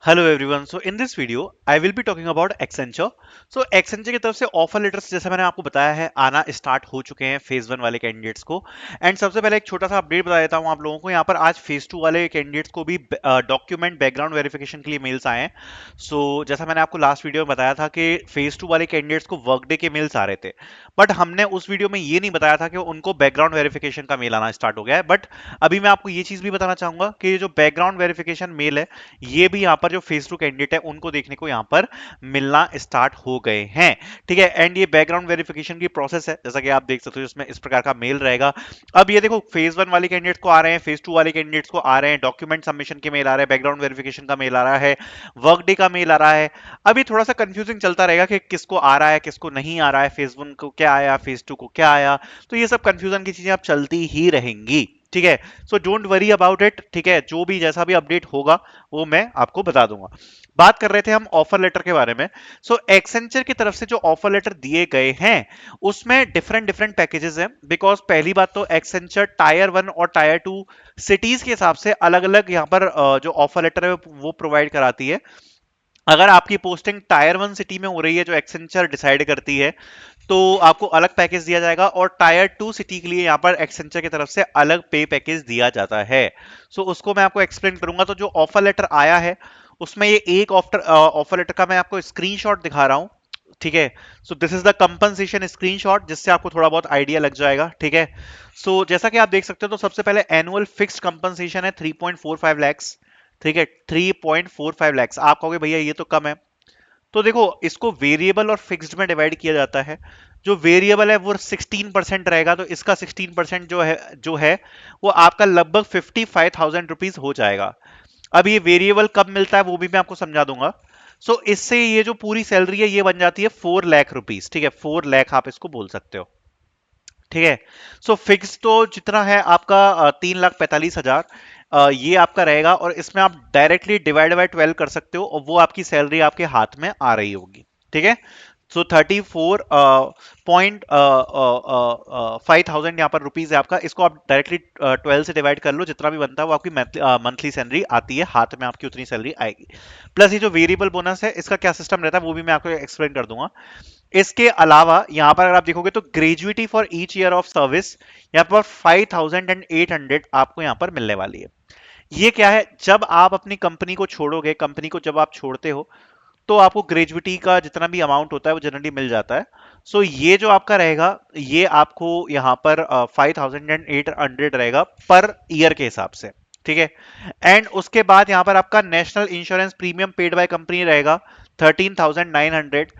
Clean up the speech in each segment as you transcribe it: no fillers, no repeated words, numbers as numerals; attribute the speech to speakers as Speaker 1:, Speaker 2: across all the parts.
Speaker 1: Hello everyone. So in this video I will be talking about Accenture. So Accenture की तरफ से offer letters जैसे मैंने आपको बताया है आना स्टार्ट हो चुके हैं फेज वन वाले कैंडिडेट्स को। एंड सबसे पहले एक छोटा सा अपडेट बता देता हूं आप लोगों को। यहाँ पर आज फेज टू वाले कैंडिडेट्स को भी डॉक्यूमेंट बैकग्राउंड वेरिफिकेशन के लिए मेल्स आए हैं। सो जैसा मैंने आपको लास्ट वीडियो में बताया था कि फेज टू वाले कैंडिडेट्स को वर्कडे के मेल्स आ रहे थे, बट हमने उस वीडियो में ये नहीं बताया था कि उनको बैकग्राउंड वेरिफिकेशन का मेल आना स्टार्ट हो गया है। बट अभी मैं आपको ये चीज भी बताना चाहूंगा कि ये जो बैकग्राउंड वेरिफिकेशन मेल है ये भी यहाँ पर जो फेज टू कैंडिडेट है उनको देखने को यहाँ पर मिलना स्टार्ट हो गए हैं। ठीक है। एंड ये बैकग्राउंड वेरिफिकेशन की प्रोसेस है, जैसा कि आप देख सकते हो इसमें इस प्रकार का मेल रहेगा। अब ये देखो फेज वन वाले कैंडिडेट्स को आ रहे हैं, फेज टू वाले कैंडिडेट्स को आ रहे हैं, डॉक्यूमेंट सबमिशन के मेल आ रहे हैं, बैकग्राउंड वेरिफिकेशन का मेल आ रहा है, वर्क डे का मेल आ रहा है। अभी थोड़ा सा कंफ्यूजिंग चलता रहेगा कि किसको आ रहा है किसको नहीं आ रहा है, फेज वन को क्या आया फेज टू को क्या आया। तो ये सब कंफ्यूजन की चीजें अब चलती ही रहेंगी। ठीक है। So don't worry about it. ठीक है, जो भी जैसा भी अपडेट होगा वो मैं आपको बता दूंगा। बात कर रहे थे हम ऑफर लेटर के बारे में। सो एक्सेंचर की तरफ से जो ऑफर लेटर दिए गए हैं उसमें डिफरेंट डिफरेंट पैकेजेस हैं। बिकॉज पहली बात तो एक्सेंचर टायर वन और टायर टू सिटीज के हिसाब से अलग अलग यहाँ पर जो ऑफर लेटर है वो प्रोवाइड कराती है। अगर आपकी पोस्टिंग टायर वन सिटी में हो रही है जो एक्सेंचर डिसाइड करती है तो आपको अलग पैकेज दिया जाएगा, और टायर टू सिटी के लिए यहाँ पर एक्सेंचर की तरफ से अलग पे पैकेज दिया जाता है। सो उसको मैं आपको एक्सप्लेन करूंगा। तो जो ऑफर लेटर आया है उसमें ये एक ऑफर लेटर का मैं आपको स्क्रीनशॉट दिखा रहा हूं। ठीक है। So this is the compensation screenshot, जिससे आपको थोड़ा बहुत आइडिया लग जाएगा। ठीक है। सो जैसा कि आप देख सकते हो तो सबसे पहले एनुअल फिक्स्ड कंपनसेशन है 3.45 लैक्स। ठीक है, 3.45 लैक्स। आप कहोगे भैया ये तो कम है। तो देखो इसको वेरिएबल और फिक्स्ड में डिवाइड किया जाता है। जो वेरिएबल है वो 16% रहेगा, तो इसका 16% जो है वो आपका लगभग 55,000 रुपीज हो जाएगा। अब ये वेरिएबल कब मिलता है वो भी मैं आपको समझा दूंगा। सो इससे ये जो पूरी सैलरी है ये बन जाती है 4 लाख रुपीज। ठीक है, 4 लाख आप इसको बोल सकते हो। ठीक है। सो फिक्स तो जितना है आपका 3,45,000 ये आपका रहेगा, और इसमें आप डायरेक्टली डिवाइड बाय 12 कर सकते हो और वो आपकी सैलरी आपके हाथ में आ रही होगी। ठीक है। सो 34.5 थाउजेंड यहाँ पर रुपीज है आपका। इसको आप डायरेक्टली 12 से डिवाइड कर लो, जितना भी बनता है वो आपकी मंथली सैलरी आती है हाथ में, आपकी उतनी सैलरी आएगी। प्लस ये जो वेरिएबल बोनस है इसका क्या सिस्टम रहता है वो भी मैं आपको एक्सप्लेन कर दूंगा। इसके अलावा यहां पर अगर आप देखोगे तो gratuity for each year of service यहाँ पर 5,800 आपको यहाँ पर मिलने वाली है। ये क्या है, जब आप अपनी कंपनी को छोड़ोगे, कंपनी को जब आप छोड़ते हो तो आपको ग्रेजुएटी का जितना भी अमाउंट होता है वो जनरली मिल जाता है। सो ये जो आपका रहेगा ये आपको यहाँ पर 5,800 रहेगा पर ईयर के हिसाब से। ठीक है। एंड उसके बाद यहाँ पर आपका national insurance premium paid by company रहेगा 13,900।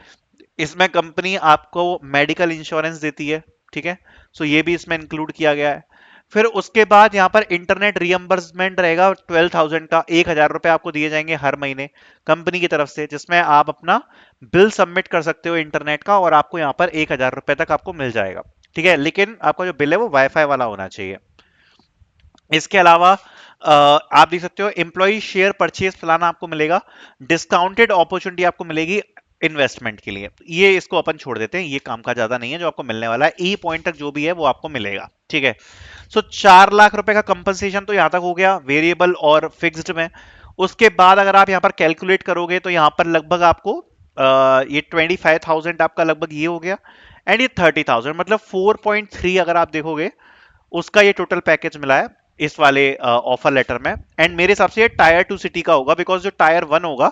Speaker 1: इसमें कंपनी आपको मेडिकल इंश्योरेंस देती है। ठीक है। सो ये भी इसमें इंक्लूड किया गया है। फिर उसके बाद यहाँ पर इंटरनेट रियम्बर्समेंट रहेगा 12,000 का। 1,000 रुपए आपको दिए जाएंगे हर महीने कंपनी की तरफ से, जिसमें आप अपना बिल सबमिट कर सकते हो इंटरनेट का, और आपको यहाँ पर 1,000 रुपए तक आपको मिल जाएगा। ठीक है, लेकिन आपका जो बिल है वो वाईफाई वाला होना चाहिए। इसके अलावा आप देख सकते हो एम्प्लॉय शेयर परचेज प्लान आपको मिलेगा। डिस्काउंटेड अपॉर्चुनिटी आपको मिलेगी इन्वेस्टमेंट के लिए। ये इसको अपन छोड़ देते हैं, ये काम का ज्यादा नहीं है। जो आपको मिलने वाला है ई पॉइंट तक जो भी है वो आपको मिलेगा। ठीक है। सो 4 लाख रुपए का कंपनसेशन तो यहां तक हो गया वेरिएबल और फिक्स्ड में। उसके बाद अगर आप यहां पर कैलकुलेट करोगे तो यहां पर लगभग आपको ये 25,000 आपका लगभग ये हो गया। एंड ये 30,000 मतलब 4.3 अगर आप देखोगे उसका ये टोटल पैकेज मिला है इस वाले ऑफर लेटर में। एंड मेरे हिसाब से ये टायर टू सिटी का होगा, बिकॉज जो टायर वन होगा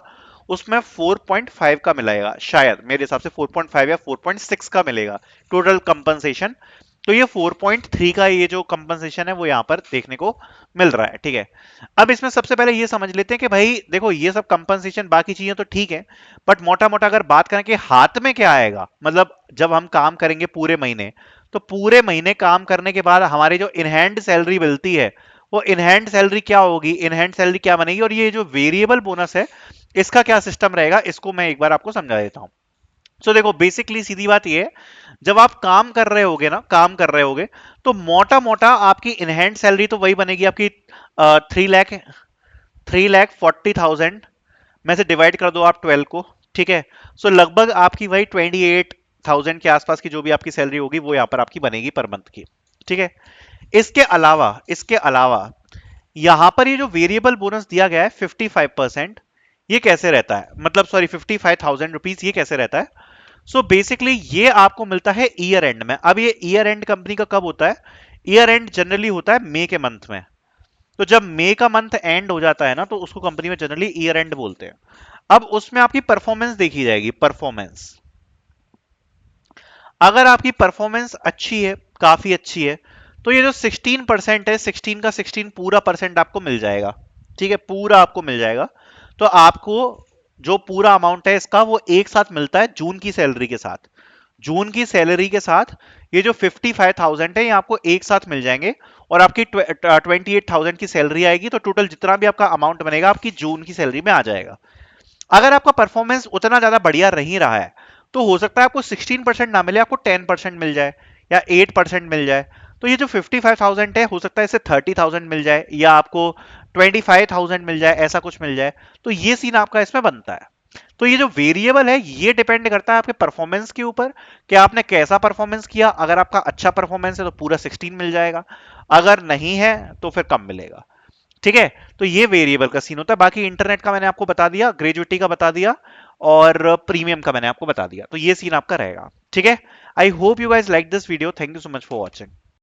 Speaker 1: उसमें 4.5 का मिलेगा, शायद मेरे हिसाब से 4.5 या 4.6 का मिलेगा टोटल कंपनसेशन। तो ये 4.3 का ये जो कंपनसेशन है वो यहाँ पर देखने को मिल रहा है। ठीक है। अब इसमें सबसे पहले ये समझ लेते हैं कि भाई देखो ये सब कंपनसेशन बाकी चीजें तो ठीक है, बट मोटा मोटा अगर बात करें कि हाथ में क्या आएगा, मतलब जब हम काम करेंगे पूरे महीने, तो पूरे महीने काम करने के बाद हमारी जो इन हैंड सैलरी मिलती है वो इन हैंड सैलरी क्या होगी, इन हैंड सैलरी क्या बनेगी, और ये जो वेरिएबल बोनस है इसका क्या सिस्टम रहेगा, इसको मैं एक बार आपको समझा देता हूं। सो देखो बेसिकली सीधी बात ये है, जब आप काम कर रहे होगे ना, काम कर रहे होगे, तो मोटा मोटा आपकी इन हैंड सैलरी तो वही बनेगी आपकी 3,40,000 में से डिवाइड कर दो आप 12 को। ठीक है। सो लगभग आपकी वही 28,000 के आसपास की जो भी आपकी सैलरी होगी वो यहाँ पर आपकी बनेगी पर मंथ की। ठीक है। इसके अलावा यहां पर ये जो वेरिएबल बोनस दिया गया है 55%, ये कैसे रहता है, मतलब सॉरी 55,000 रुपीज ये कैसे रहता है? सो बेसिकली ये आपको मिलता है ईयर एंड में। अब ये ईयर एंड कंपनी का कब होता है? ईयर एंड जनरली होता है मई के मंथ में। तो जब मई का मंथ एंड हो जाता है ना, तो उसको कंपनी में जनरली ईयर एंड बोलते हैं। अब उसमें आपकी परफॉर्मेंस देखी जाएगी, परफॉर्मेंस। अगर आपकी परफॉर्मेंस अच्छी है, काफी अच्छी है, तो ये जो 16% है, 16 का 16 पूरा परसेंट आपको मिल जाएगा। ठीक है, पूरा आपको मिल जाएगा। तो आपको जो पूरा अमाउंट है इसका, वो एक साथ मिलता है जून की सैलरी के साथ। जून की सैलरी के साथ ये जो 55,000 है, ये आपको एक साथ मिल जाएंगे। और आपकी 28,000 की सैलरी आएगी, तो टोटल जितना भी आपका अमाउंट बनेगा आपकी जून की सैलरी में आ जाएगा। अगर आपका परफॉर्मेंस उतना ज्यादा बढ़िया नहीं रहा है, तो हो सकता है आपको 16% ना मिले, आपको 10% मिल जाए या 8% मिल जाए। तो ये जो 55,000 है, हो सकता है इससे 30,000 मिल जाए या आपको 25,000 मिल जाए, ऐसा कुछ मिल जाए। तो ये सीन आपका इसमें बनता है। तो ये जो वेरिएबल है, ये डिपेंड करता है आपके परफॉर्मेंस के ऊपर कि आपने कैसा परफॉर्मेंस किया। अगर आपका अच्छा परफॉर्मेंस है तो पूरा 16 मिल जाएगा, अगर नहीं है तो फिर कम मिलेगा। ठीक है, तो ये वेरिएबल का सीन होता है। बाकी इंटरनेट का मैंने आपको बता दिया, ग्रेजुएटी का बता दिया, और प्रीमियम का मैंने आपको बता दिया। तो ये सीन आपका रहेगा। ठीक है, I hope you guys like this video. Thank you so much for watching.